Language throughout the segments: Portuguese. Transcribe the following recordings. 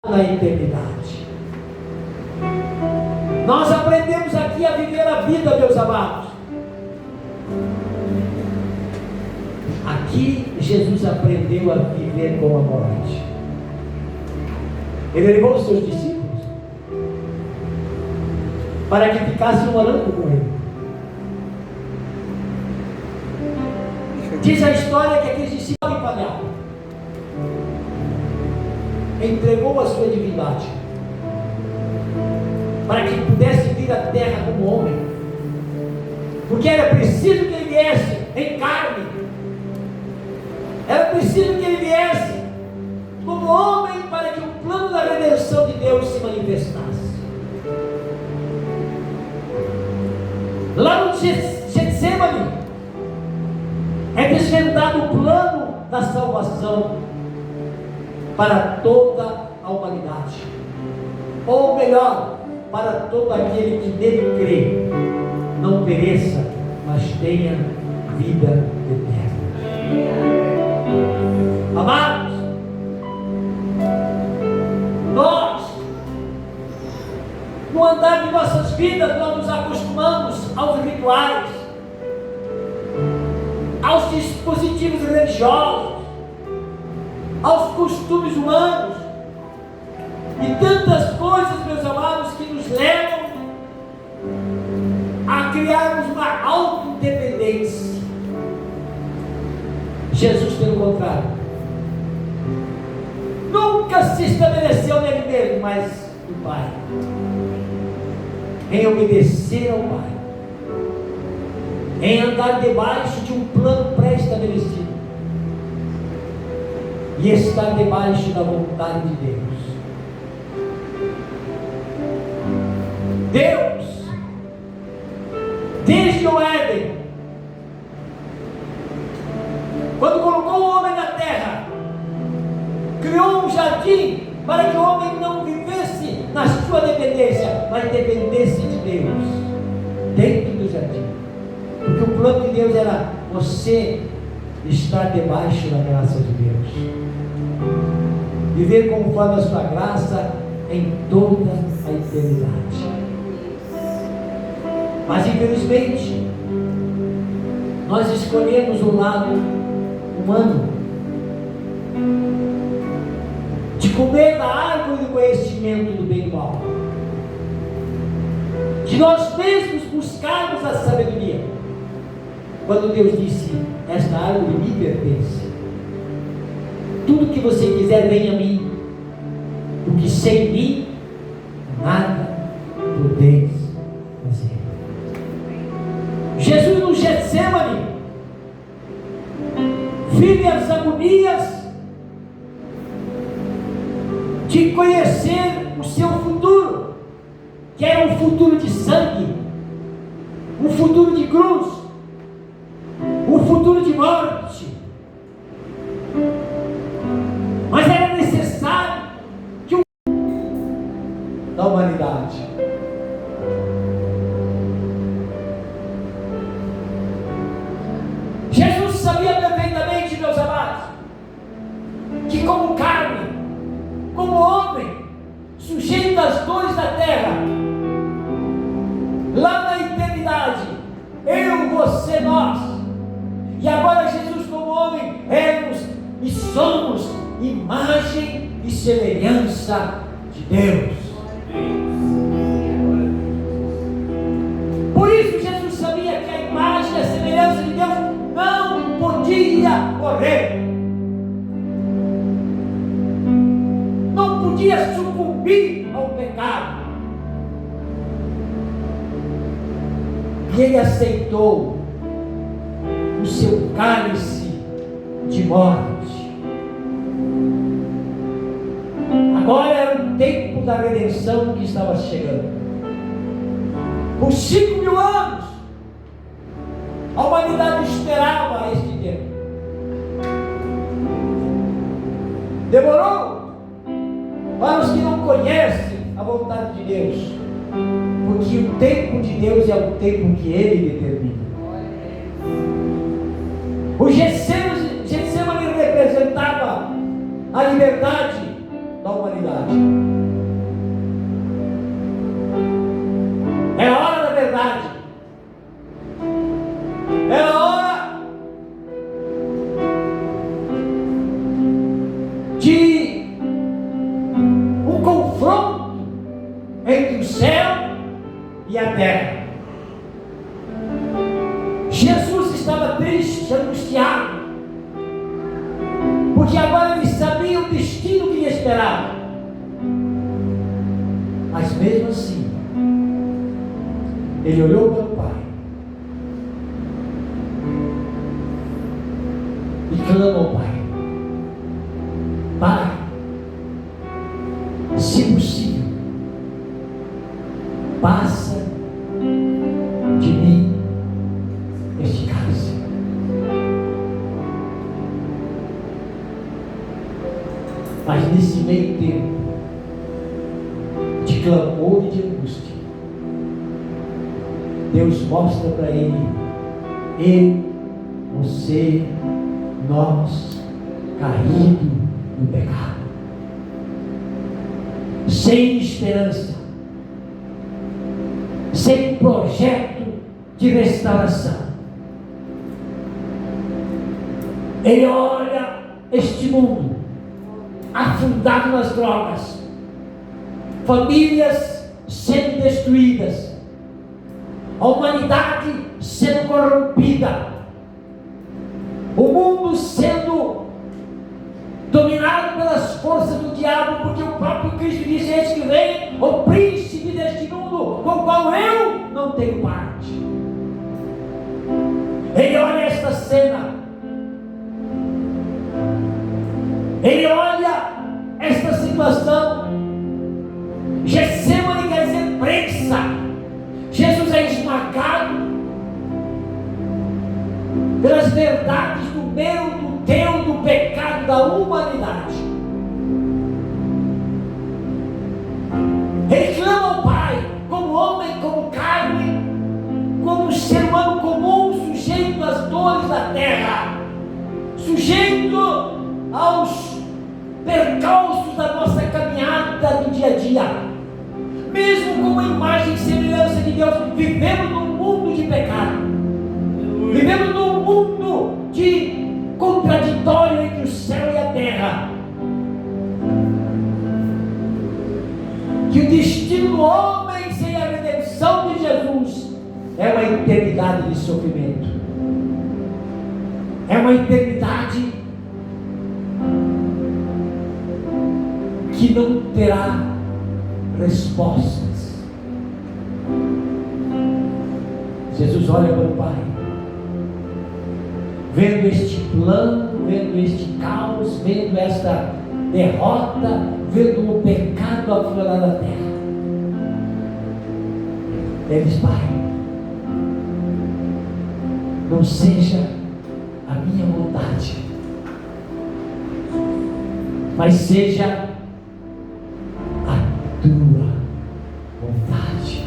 na eternidade. Nós aprendemos aqui a viver a vida, meus amados. Aqui Jesus aprendeu a viver com a morte. Ele levou os seus discípulos para que ficassem orando com ele. Diz a história que aqueles discípulos falharam. Entregou a sua divindade para que pudesse vir à terra como homem, porque era preciso que ele viesse em carne, era preciso que ele viesse como homem para que o plano da redenção de Deus se manifestasse. Lá no Getsemane é desvendado o plano da salvação para toda a humanidade, ou melhor, para todo aquele que nele crê, não pereça, mas tenha vida eterna. Amados, nós, no andar de nossas vidas, nós nos acostumamos aos rituais, aos dispositivos religiosos, aos costumes humanos e tantas coisas, meus amados, que nos levam a criarmos uma autoindependência. Jesus, pelo contrário, nunca se estabeleceu nele mesmo, mas no Pai, em obedecer ao Pai, em andar debaixo de um plano pré-estabelecido e estar debaixo da vontade de Deus. Deus, desde o Éden, quando colocou o homem na terra, criou um jardim para que o homem não vivesse na sua dependência, mas dependesse de Deus, dentro do jardim. Porque o plano de Deus era você estar debaixo da graça de Deus, viver conforme a sua graça em toda a eternidade. Mas infelizmente nós escolhemos o lado humano, de comer da árvore do conhecimento do bem e do mal, de nós mesmos buscarmos a sabedoria, quando Deus disse: esta árvore me pertence, tudo que você quiser venha a mim, porque sem mim nada podeis fazer. Jesus no Getsemane vive as agonias de conhecer o seu futuro, que era um futuro de sangue, um futuro de cruz, um futuro de morte. Mas era necessário que o da humanidade Jesus sabia perfeitamente, meus amados, que como carne, como homem, sujeito às dores da terra, lá na eternidade, eu, você, nós, e agora Jesus como homem, éramos e somos imagem e semelhança de Deus. Por isso Jesus sabia que a imagem e a semelhança de Deus não podia morrer, não podia sucumbir ao pecado, e Ele aceitou o seu cálice de morte. Agora era o tempo da redenção que estava chegando. Por 5.000 anos a humanidade esperava este tempo. Demorou para os que não conhecem a vontade de Deus, porque o tempo de Deus é o tempo que Ele determina. O Getsemane representava a liberdade da humanidade. humanidade. É a hora da verdade. É a hora de um confronto entre o céu e a terra. Jesus estava triste, angustiado, porque agora ele sabia o destino que lhe esperava. Mas mesmo assim, ele olhou para o Pai e clamou ao Pai: Pai, se possível, passa de mim este cálice. Mas nesse meio tempo de clamor e de angústia, Deus mostra para ele: eu, você, nós, caído no pecado, sem esperança, sem projeto de restauração. Ele olha este mundo afundado nas drogas, famílias sendo destruídas, a humanidade sendo corrompida, o mundo sendo dominado pelas forças do diabo, porque o próprio Cristo disse: eis que vem o príncipe deste mundo, com o qual eu não tenho parte. Ele olha esta cena, ele olha esta situação. Getsemane quer dizer prensa. Jesus é esmagado pelas verdades do meu, do teu, do pecado da humanidade. Ele clama ao Pai, como homem, como carne, como um ser humano comum, sujeito às dores da terra, sujeito aos percalços da nossa caminhada do dia a dia. Mesmo com a imagem e semelhança de Deus, vivemos num mundo de pecado, vivemos num mundo de contraditório entre o céu e a terra. Que o destino do homem sem a redenção de Jesus é uma eternidade de sofrimento, é uma eternidade que não terá respostas. Jesus olha para o Pai, vendo este plano, vendo este caos, vendo esta derrota, vendo o pecado aflorar da terra. Ele diz: Pai, não seja a minha vontade, mas seja tua vontade.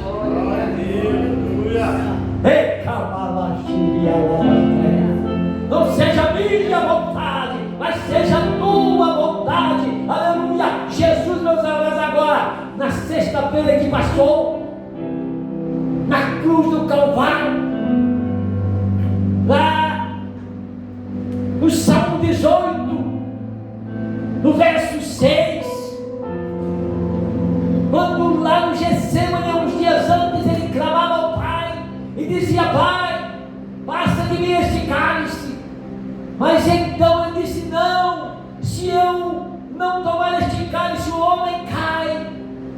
Não seja a minha vontade, mas seja a tua vontade. Aleluia. Jesus, meus amados, agora, na sexta-feira que passou, na cruz do Calvário, lá no Salmo 18, no verso 6, quando lá no Getsemane, uns dias antes, ele clamava ao Pai e dizia: Pai, passa de mim este cálice. Mas então ele disse: não, se eu não tomar este cálice, o homem cai,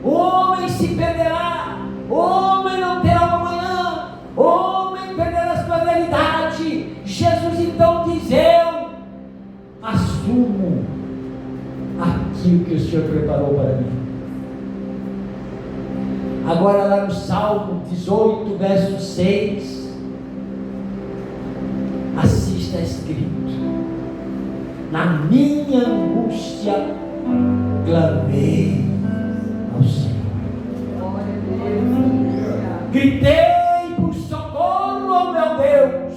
o homem se perderá, o homem não terá uma manhã, o homem perderá a sua realidade. Jesus então diz: eu assumo aquilo que o Senhor preparou para mim. Agora lá no Salmo 18, verso 6, assim está escrito: na minha angústia clamei ao Senhor, gritei por socorro ao meu Deus.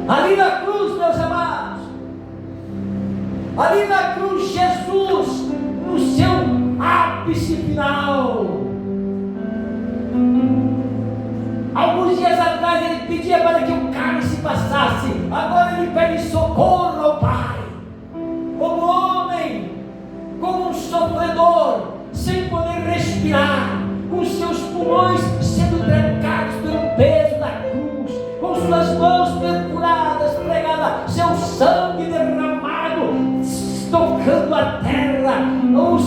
Ali na cruz, meus amados, ali na cruz, Jesus o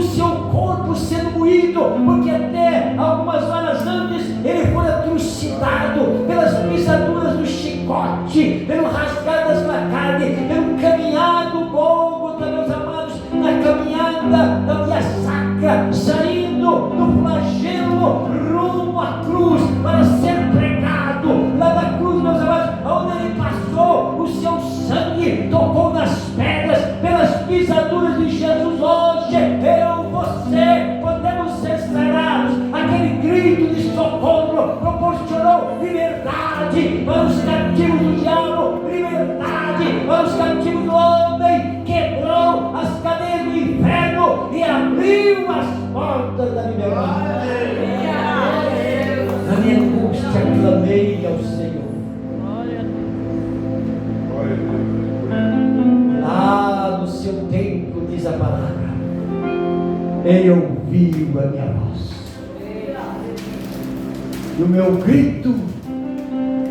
seu corpo sendo moído, porque até algumas horas antes ele fora trucidado pelas pisaduras do chicote, pelo rasgar da sua carne, pelo caminhar do Gólgota, meus amados, na caminhada da via sacra, saindo do flagelo rumo à cruz para ser pregado. Lá na cruz, meus amados, onde ele passou, o seu sangue tocou nas pedras, pelas pisaduras de Jesus. Hoje eu, você, podemos ser sarados. Aquele grito de socorro proporcionou liberdade para os cativos do diabo, liberdade para os cativos do homem, quebrou as cadeias do inferno e abriu as portas da liberdade. Na minha angústia clamei ao Senhor. Lá no seu tempo, diz a palavra, ele ouviu a minha voz, e o meu grito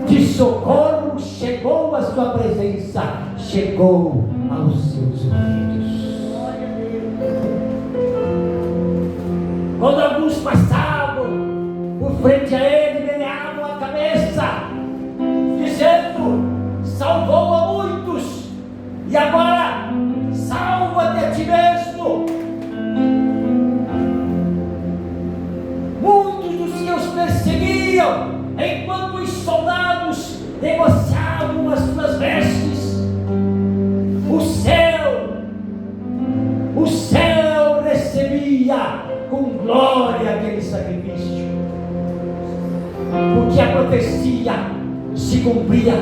de socorro chegou à sua presença, chegou aos seus ouvidos. Quando alguns passavam por frente a ele, meneavam a cabeça, dizendo: salvou a muitos, e agora salva-te a ti mesmo. Muitos dos que os perseguiam, enquanto os soldados negociavam as suas vestes, o céu recebia com glória aquele sacrifício, porque a profecia se cumpria.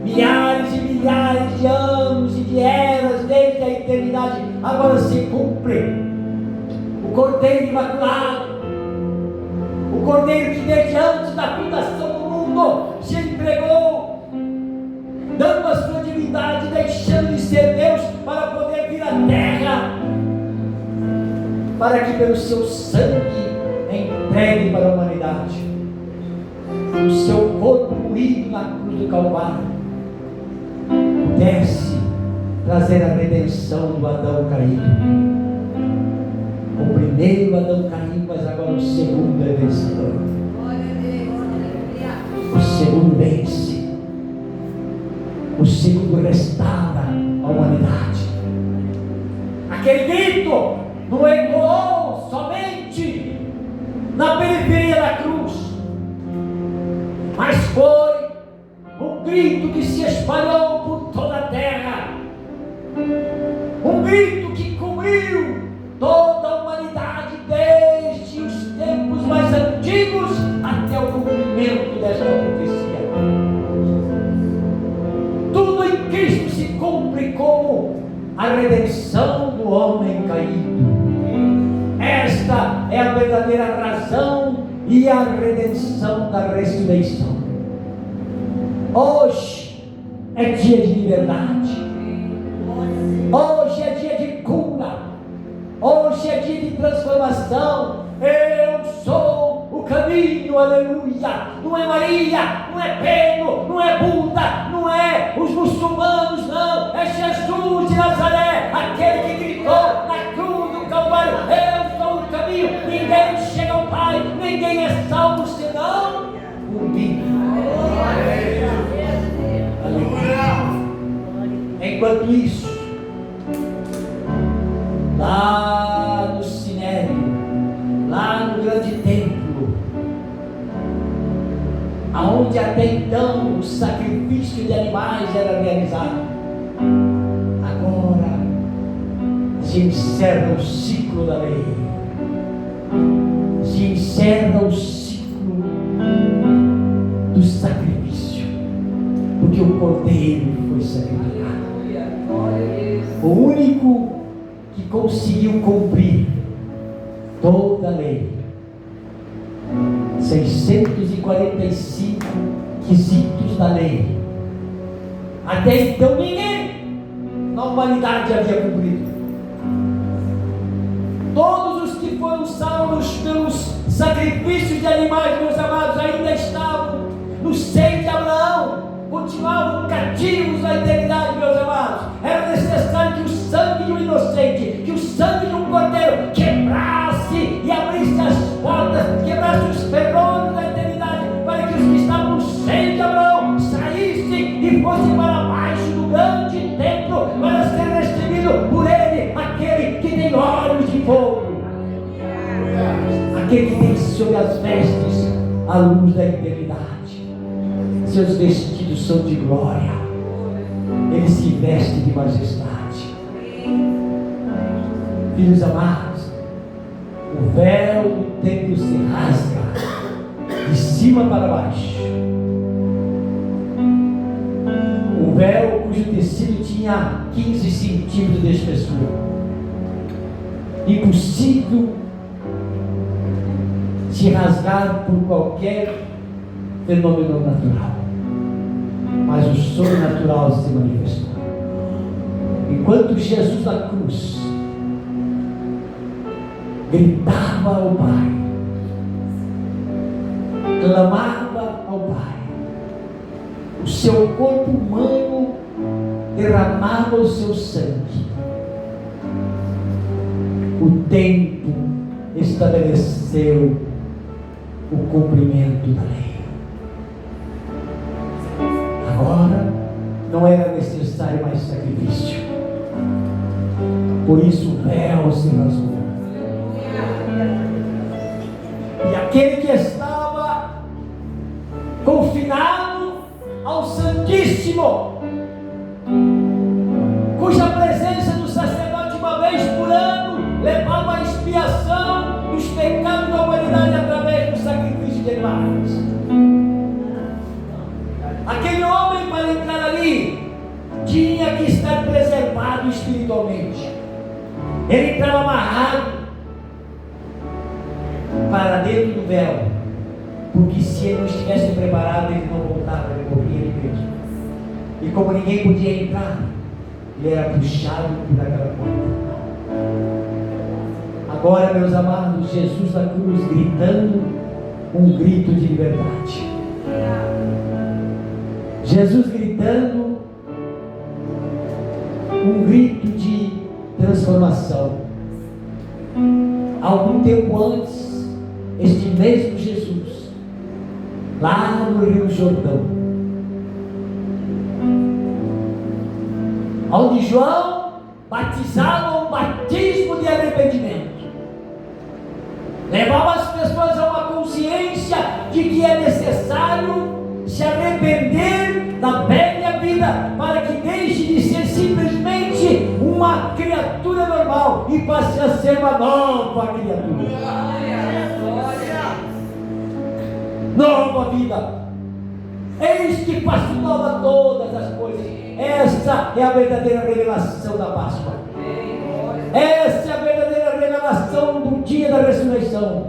Milhares e milhares de anos e de eras desde a eternidade, agora se cumpre. O Cordeiro Imaculado, o Cordeiro que desde antes da fundação do mundo se entregou, dando a sua divindade, deixando de ser Deus para poder vir à terra, para que pelo seu sangue entregue para a humanidade, o seu corpo moído na cruz do Calvário, pudesse trazer a redenção do Adão caído. O primeiro Adão caiu, mas agora o segundo é vencedor. O segundo vence. O segundo restaura a humanidade. Aquele grito não ecoou somente na periferia da cruz, mas foi um grito que se espalhou por toda a terra, um grito que cobriu toda a humanidade desde os tempos mais antigos até o cumprimento desta profecia. Tudo em Cristo se cumpre como a redenção do homem caído. Esta é a verdadeira razão e a redenção da ressurreição. Hoje é dia de liberdade, hoje é dia de cura, hoje é dia de transformação. Eu sou o caminho, aleluia. Não é Maria, não é Pedro, não é Buda, não é os muçulmanos, não, é Jesus de Nazaré, aquele que gritou na cruz do Calvário: eu sou o caminho, ninguém chega ao Pai, ninguém é salvo senão por mim. Enquanto isso, lá no Sinédrio, lá no grande templo, aonde até então o sacrifício de animais era realizado, agora se encerra o ciclo da lei, se encerra o ciclo do sacrifício, porque o Cordeiro foi sacrificado. O único que conseguiu cumprir toda a lei, 645 quesitos da lei, até então ninguém na humanidade havia cumprido. Todos os que foram salvos pelos sacrifícios de animais, meus amados, ainda estavam no seio de Abraão, continuavam cativos na eternidade, meus amados. Era necessário que o sangue de um inocente, que o sangue de aquele que tem sobre as vestes a luz da eternidade. Seus vestidos são de glória, ele se veste de majestade. Filhos amados, o véu do templo se rasga de cima para baixo. O véu cujo tecido tinha 15 centímetros de espessura, impossível se rasgar por qualquer fenômeno natural, mas o sobrenatural se manifestou. Enquanto Jesus na cruz gritava ao Pai, clamava ao Pai, o seu corpo humano derramava o seu sangue. O tempo estabeleceu o cumprimento da lei. Agora não era necessário mais sacrifício, por isso o véu se rasgou. E aquele que estava confinado ao Santíssimo, cuja presença do sacerdote uma vez por ano levava a expiação dos pecados da humanidade através do sacrifício de animais. Aquele homem, para entrar ali, tinha que estar preservado espiritualmente. Ele entrava amarrado para dentro do véu, porque se ele não estivesse preparado, ele não voltava, ele morria ele mesmo. E como ninguém podia entrar, ele era puxado por aquela porta. Agora, meus amados, Jesus na cruz gritando um grito de liberdade. Jesus gritando um grito de transformação. Algum tempo antes, este mesmo Jesus, lá no Rio Jordão, onde João batizava um batismo de arrependimento, levava as pessoas a uma consciência de que é necessário se arrepender da velha vida, para que deixe de ser simplesmente uma criatura normal e passe a ser uma nova criatura. Nova vida. Eis que faço nova todas as coisas. Essa é a verdadeira revelação da Páscoa. Essa é a verdadeira revelação do dia da ressurreição.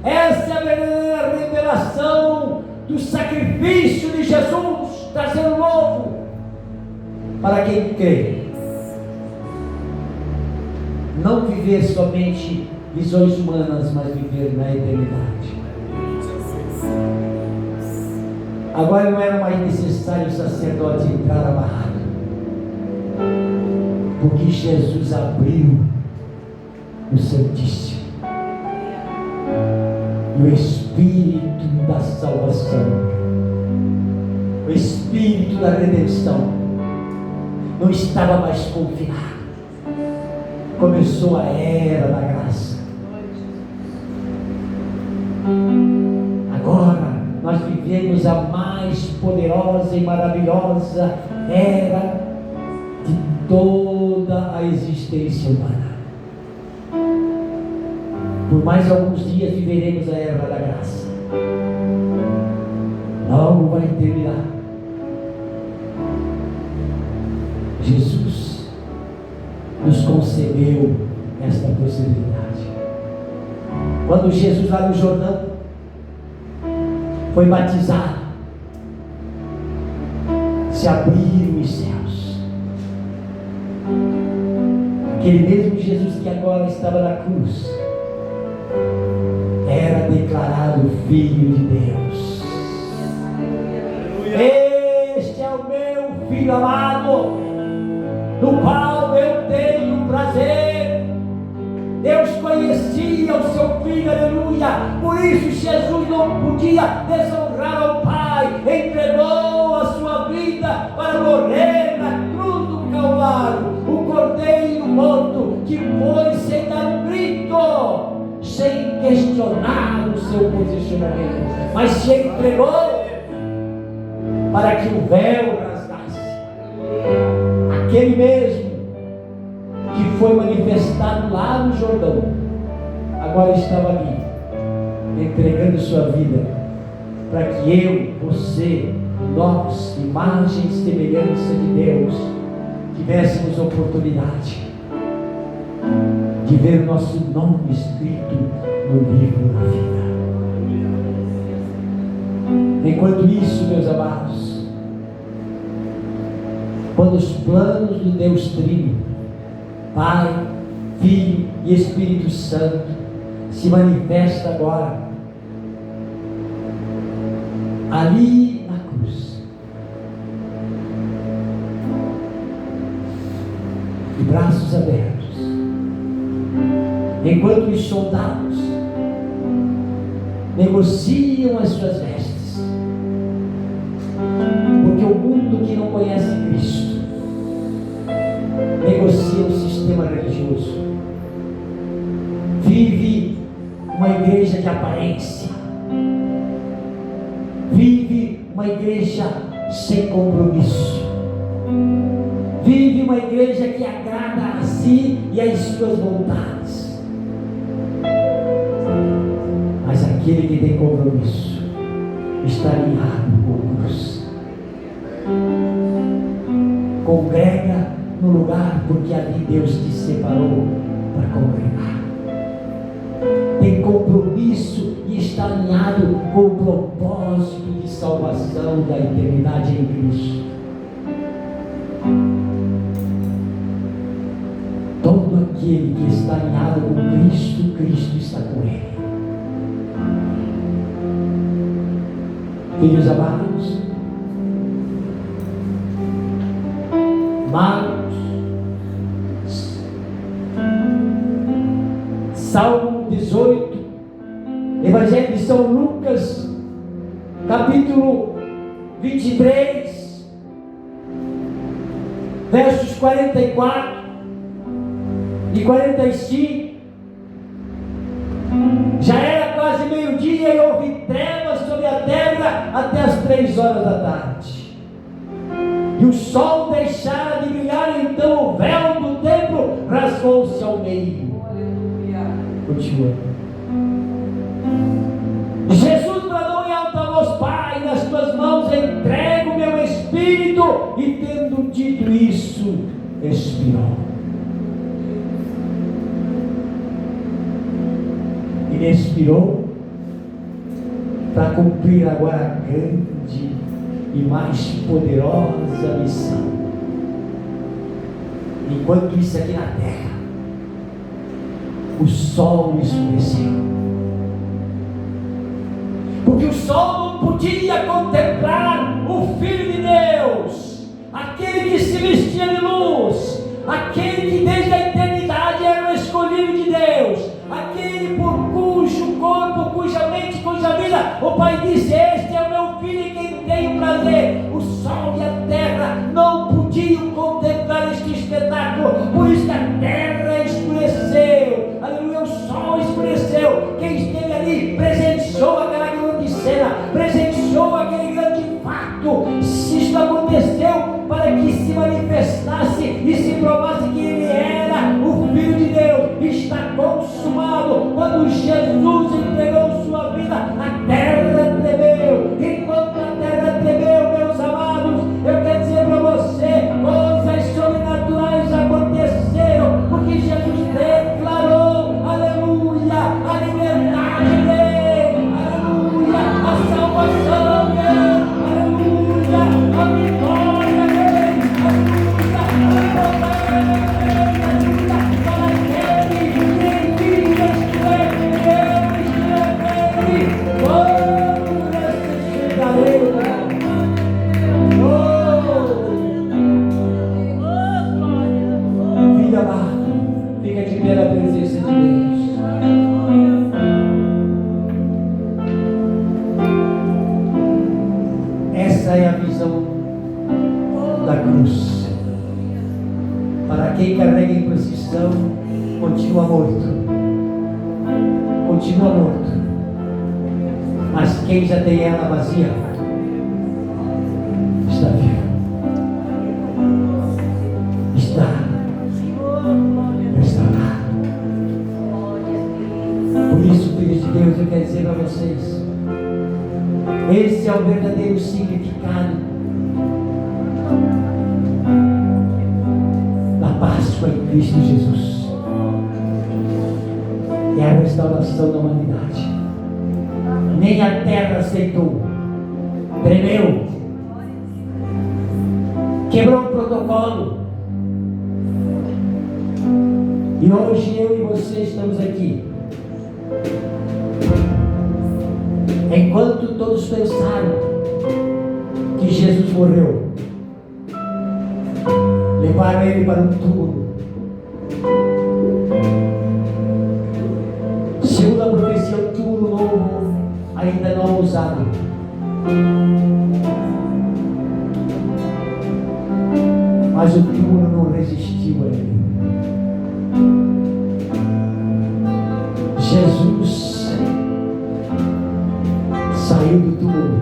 Essa é a verdadeira revelação do sacrifício de Jesus, trazendo novo para quem crê. Não viver somente visões humanas, mas viver na eternidade. Agora não era mais necessário o sacerdote entrar amarrado, porque Jesus abriu o Santíssimo. E o Espírito da salvação, o Espírito da redenção, não estava mais confinado. Começou a era da graça. Agora nós vivemos a mais poderosa e maravilhosa era de toda a existência humana. Por mais alguns dias viveremos a era da graça. Logo vai terminar. Jesus nos concedeu esta possibilidade. Quando Jesus lá no Jordão foi batizado, se abriram os céus. Aquele mesmo Jesus que agora estava na cruz era declarado Filho de Deus. Este é o meu Filho amado, no qual eu tenho prazer. Deus conhecia o seu Filho, aleluia. Por isso Jesus não podia desonrar ao Pai. Entregou a sua vida para morrer na cruz do Calvário. O Cordeiro morto que foi sem dar um grito, sem questionar o seu posicionamento, mas se entregou para que o véu rasgasse. Aquele mesmo que foi manifestado lá no Jordão, agora estava ali, entregando sua vida, para que eu, você, nós, imagem e semelhança de Deus, tivéssemos oportunidade de ver o nosso nome escrito no livro da vida. Enquanto isso, meus amados, quando os planos do Deus Trino, Pai, Filho e Espírito Santo, se manifesta agora, ali na cruz, de braços abertos, enquanto os soldados negociam as suas vestes, porque o mundo que não conhece Cristo negocia o sistema religioso, vive uma igreja de aparência, vive uma igreja sem compromisso, vive uma igreja que agrada a si e às suas vontades. Mas aquele que tem compromisso está alinhado com a cruz, congrega no lugar porque ali Deus te separou para congregar, tem compromisso e está alinhado com o propósito de salvação da eternidade em Cristo. Todo aquele que está alinhado com Cristo, Cristo está com ele. Filhos amados, Salmo 18, Evangelho de São Lucas, capítulo 23, versos 44 e 45. Já era quase meio-dia e houve trevas sobre a terra até as 3 horas da tarde. E o sol deixara de brilhar, então o véu do templo rasgou-se ao meio. Continua. Jesus bradou em alta voz: Pai, nas tuas mãos entrego o meu espírito. E tendo dito isso, expirou. Ele expirou para cumprir agora a grande e mais poderosa missão. Enquanto isso aqui na terra, o sol escureceu, porque o sol não podia contemplar o Filho de Deus, aquele que se vestia de luz, aquele que desde a eternidade era o escolhido de Deus, aquele por cujo corpo, cuja mente, cuja vida o Pai disse: este é o meu Filho em quem tenho prazer. O sol e a terra não podiam contemplar este espetáculo, por isso que a terra escureceu. Aleluia, o sol escureceu. Quem esteve ali presenciou aquela grande cena, presenciou aquele grande fato. Isto aconteceu para que se manifestasse e se provasse que ele era o Filho de Deus. Está consumado. Quando Jesus entregou sua vida, a terra tremeu. Enquanto a terra tremeu, meus amados, eu quero dizer para você, coisas sobrenaturais aconteceram, porque Jesus declarou, aleluia, a liberdade dele, aleluia, a salvação dele, aleluia, a vitória dele, aleluia, a promessa dele, aleluia, para aquele que tem vida, quando ressuscitarei. Filho amado, fica de pé na presença de Deus. Essa é a visão da cruz. Para quem carrega em procissão, continua morto, continua morto. Mas quem já tem ela vazia está vivo. Está restaurado. Por isso, filhos de Deus, eu quero dizer para vocês, esse é o verdadeiro significado da Páscoa em Cristo Jesus. É a restauração da humanidade. Nem a terra aceitou, tremeu, quebrou o protocolo. E hoje eu e você estamos aqui. Enquanto todos pensaram que Jesus morreu, levaram ele para um túmulo. Segundo a profecia, um túmulo novo, ainda não usado. Mas o túmulo não resistiu a ele. Jesus saiu do túmulo,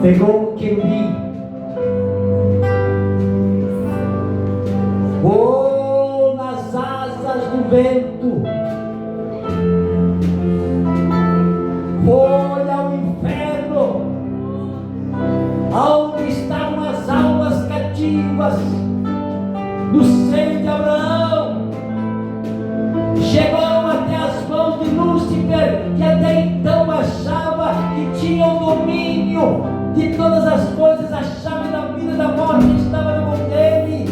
pegou um querubim, voou nas asas do vento, foi ao inferno, aonde estavam as almas cativas do seio de Abraão. Chegou até as mãos de Lúcifer, que até então achava que tinha o domínio de todas as coisas. A chave da vida e da morte estava na mão dele,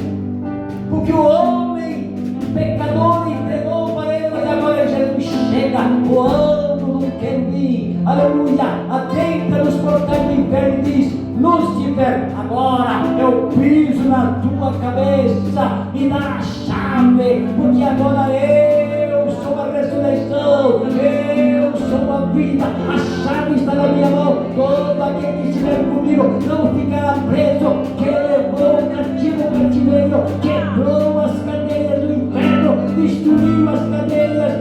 porque o homem pecador entregou para ele. Mas agora Jesus chega voando num querubim, aleluia, adentra nos portais do inferno e diz: Lúcifer, agora eu piso na tua cabeça, me dá a chave, porque agora eu sou a ressurreição, eu sou a vida, a chave está na minha mão. Todo aquele que estiver comigo não ficará preso, que levou o cativo ao cativeiro, quebrou as cadeias do inferno, destruiu as cadeias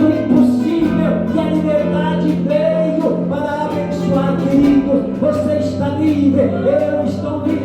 do impossível, e a liberdade veio para abençoar, queridos. Você está livre, eu estou livre.